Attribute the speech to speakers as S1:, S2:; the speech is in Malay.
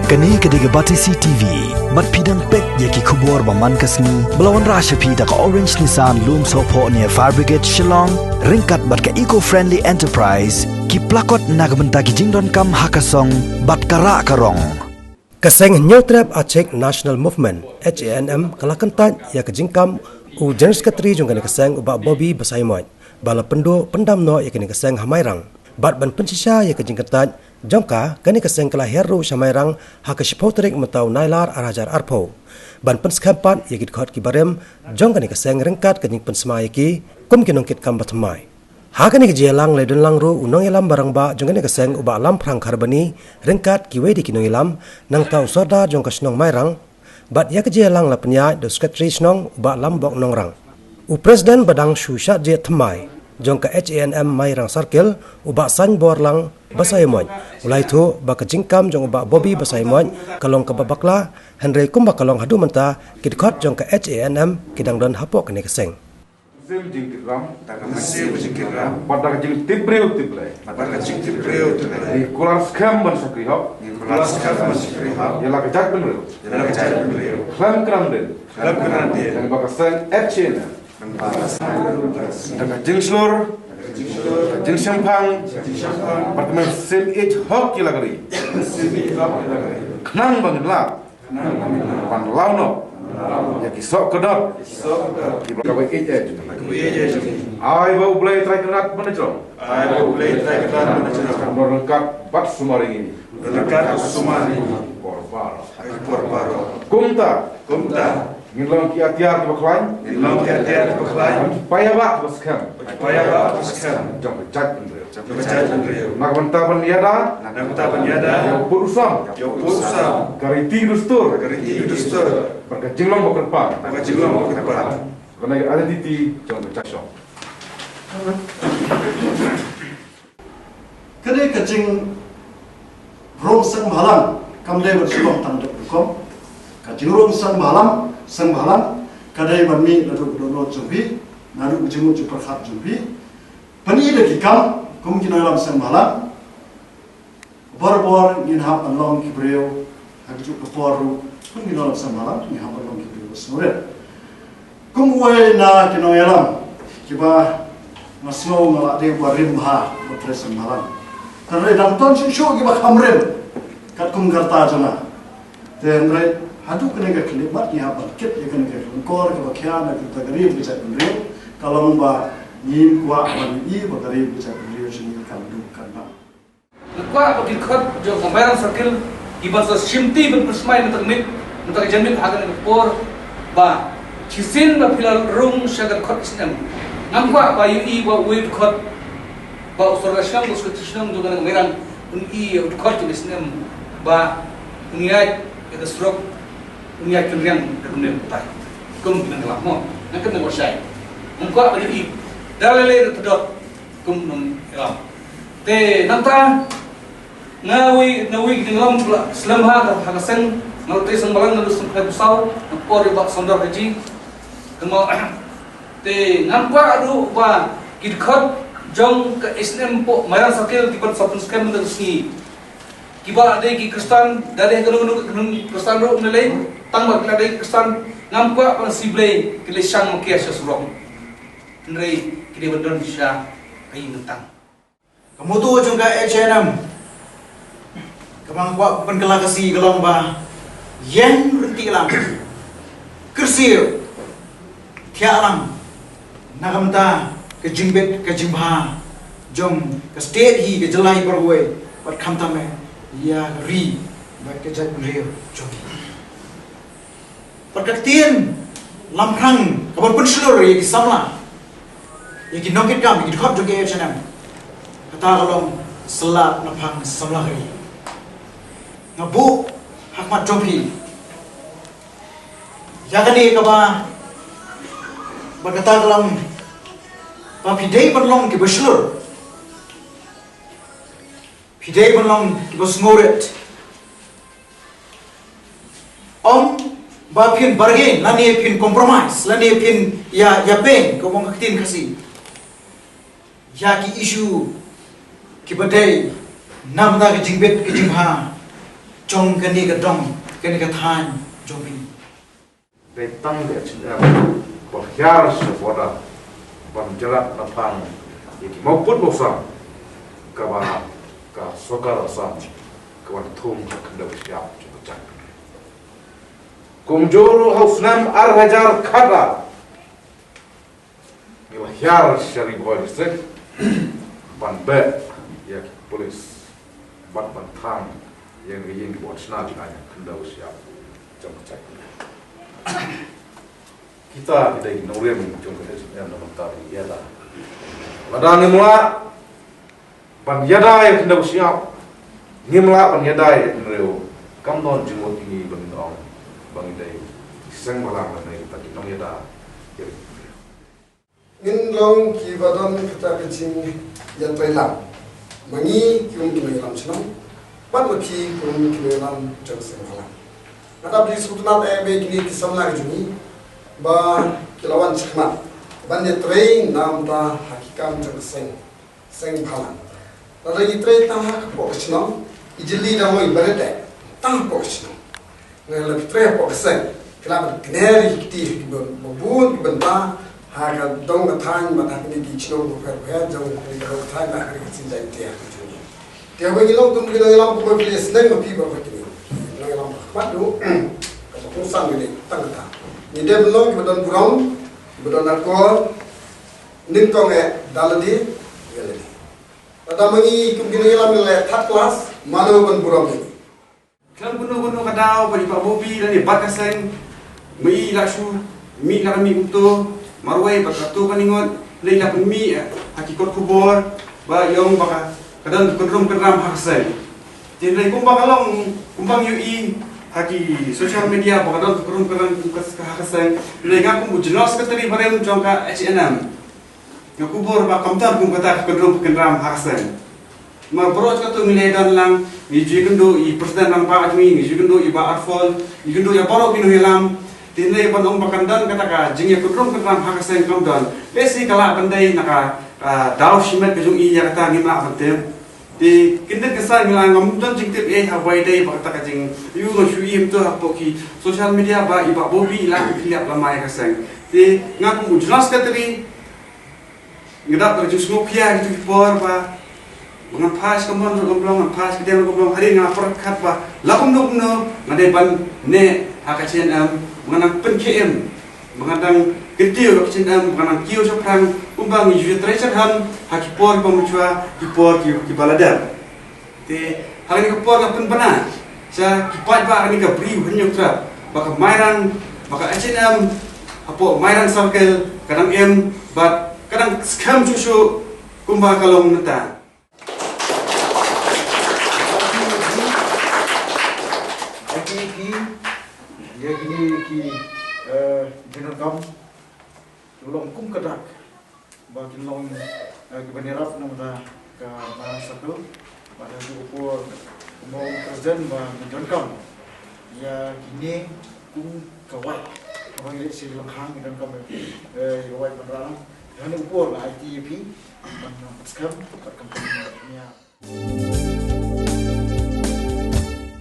S1: Kani kediga batisi TV, mat pidang pek yaki kubur baman kasni, belawan rasha pida ka Orange Nissan loom sopo near Fire Brigade Shillong, ringkat bat ka eco-friendly enterprise, ki plakot nagbenta ki jingdon kam hakasong, bat kara karong.
S2: Kaseng Nyautrap Aceh National Movement (HANM) kalakantan ya kejingkam u General Secretary jong kani kaseng uba Bobby Basaimoy, bala pendo pendamno ya kani kaseng Mairang. Bat ban pensisa ya kejingkatan jongka kani kaseng kala heru Mairang hak sepotrik metau nailar arajar arpo. Ban Pynskhem pat ya Dkhot ki barem jong kani kaseng ringkat kejing pensma ya ki kum ki Nongkitkam batmai. Hakani kejelang ledon langru unong ilam barang ba jong kani kaseng uba lam prang karbani ringkat ki wedi ki nong ilam nang tau soda jong kasnong Mairang. Bat ya kejelang la penya do secretary snong uba lam bok nongrang. U presiden badang susat je tmai jong ka HANM Mairang Circle uba san borlang Basaimoy. Ulai tu ba kejingkam jong uba Bobby Basaimoy kalong ka babakla Henry kumba kalong hadu menta ki Dkhot jong ka HANM kidang don hapok kani kaseng.
S3: Sim jingkram, sim jingkram. Pada jing tibreu tiblai. Pada jing tibreu tiblai. Kular skam ban sakrihap. Kular skam ban sakrihap. Yala kejak benreu. Yala kejak benreu. Klam kram den. Klam kram den. Dan bakasan etchen. Dan jing slur. Jing sampang. Pada sim it hok yala gari. Sim it hok yala gari. Knang bangin lap. Pan launo. Ya kisok kedok. Kawai ije. Ai bau play try kenat mana jong? Ai bau play try kenat mana jong? Lengkap bat sumari ini. Lengkap sumari. Korbaro. Kumta. Ngilong ki atiar di baklain. Ngilong ki atiar di baklain. Paya bak baskam. Paya bak baskam. Jom bejat bendreu. Nak benta beniada. Nak benta beniada. Yang purusam. Yang purusam. Kariti dustur. Kariti dustur. Berkejilong bakerpan. Berkejilong bakerpan. Karena ada titi jom bejat syok.
S4: Kadai kajing rong sang malam kamdai bersulong tanduk dukom kajing rong sang malam kadai bermi laduk dono jumpi nadu kujimu juperhat jumpi pani lagi kam kumkin alam sang malam bor ngin hap along kibreu haju keporu kumkin alam sang malam ngin hap along kibreu sore kumwai na kinoyalam kiba masno malak dia warim ha betres malam terle dam ton shu gi bakhamrem kat kum garta jana tenre hadu kene ga klimat ni ha kit ye kene ga kor ga khya na ta garib bicha kunre kalau ba nim kwa ban I ba garib bicha kunre shin kan du kan ba
S5: kwa ko Dkhot jo Mairang Circle ki ba so shimti ben pusmai mutagmit mutagjamin hagan por ba chisin ba filal rung shagar khot isnam namkwa ba UI ba with Dkhot ba usor sham usku tishnam do gan Mairang UI Dkhot isnam ba niat ke strok niat kenriang kemudian tai kum dengan lama nak kena wasai namkwa ba UI dalale pedot kum nang elam te nanta ngawi dengan selam ha hagasen nalte sembalang nalus khapsau por ba sondor haji kemo te nampa adu ba Dkhot jong ke SNM po Mairang Circle di Pynskhem mendersi kiba ade ki Kristan dale gunung Kristan ro nilai tangba ade Kristan nampa pan sible kile sang makia surok nrei kide bendon bisa ai nutang
S6: kamu tu jong ka HANM kamang kwa penkela kasi gelong ba yen renti lang kersiu tialang nagamta ke jingbet ke jimbha jom ke state hi ke jelai berwe pat khamta me ya ri ba ke jat rio jom perkatien lamprang kabon penslur ye ki samla ye ki Nongkitkam ki Dkhot joge HANM kata galong selat naphang samla ri ngabu hakmat jompi yakani kaba berkata dalam pidai berlong ki beslur pidai berlong ki besngoret om ba pin bargain lani pin compromise lani pin ya pen ko mong kitin kasi ya ki issue ki badai namda ki jingbet ki jimbha trong cái này cái dong cái này cái than trong mình
S3: They tăng để chúng em bỏ hiar sự bỏ ra bằng jalan napang itu mau put mau sam kabar ka sokar sam kawan thum kendap siap cukup cak kumjoro haus nam hajar khada gila hiar syari boy district ban be ya polis ban thang yang yin buat senang hanya kendap siap cukup cak kita ignorem trong cái chuyện nó ta thì yada và đang nghiêm la ban yada ya tidak siap nghiêm la ban yada ya reu kam don jumot ini ban dong bang dai sang malang này ta ki nong yada
S7: ngin long ki vadon kita kecing yan pai lam mangi kyung ki lam chnam pat ma ki kyung ki lam chak sang lam ata bi sutna ta be ki ki samna ki juni ba kilawan chkhmat ban ye train nam ta hakikam chak seng phalan ta ri train ta ha ko chnam ijli da moi barete ta ko chnam ngal le train ko seng kilawan gneri ti bun benta ha ga dong ga than ma ta ni ki chnom ko fer jong ni ga than na ka sin jai ti ha juni ti ha ngi long tum ki long ko bi sneng ma pi ba ko ti long long mat du ka ko sang ni tang ta ni dem long ki don buram budon alcohol nin ko nge daladi yelani pada mangi kum gini lam le third class mano ban buram ni
S8: kan bunuh kadau bagi Pak Bobi dan ni bakaseng mi lasu mi kami untuk marwai bakatu kaningot lei la mi hakikot kubor ba yong baka kadan kudrum kedram haksen jadi kumbakalong kumbang UI haki social media bakadon kudrum kedram haksen lei ngakum jenos keteri barem jongka Hanm ngakubor ba kamtar kum kata kudrum kedram haksen mar broj katu milai dan lang ni jigendo I presiden lang pa atmi ni jigendo I ba arfol ni jigendo ya baro binu hilam tinlay panong bakandan kata ka jingya kudrum kedram haksen kamdan besi kala bandai naka daw shimet kajung iya kata ngimla bantem di kindet kesan ngilang ngamdan jingtip hawai dai bakata ka jing yu no shuim to hapoki social media ba iba Bobi la kiliap lamai kaseng di ngaku jelas katri ngedap kajung smopia gitu por ba mengan pas kemon goblong pas kedem goblong hari ngapor kat ba lakum no ngade ban ne Hanm mengenang Pynskhem mengenang Gede Hanm mengenang Kio Soprang kumbang Ijuya Hanm hakipor pemujua kipor ki baladar te hari kipor ka penbana sa kipat ba ni ka bri hanyok tra baka Mairang baka Hanm apo Mairang circle kadang bat kadang scam susu kumbang kalong neta
S4: ya gini ki Nongkitkam tulong kum kedak bagi long kebenerap nama ke satu pada ukur mau presiden ba Nongkitkam ya gini kum kawai orang ini si Hanm Nongkitkam kawai Mairang dan ukur ITP Pynskhem perkembangannya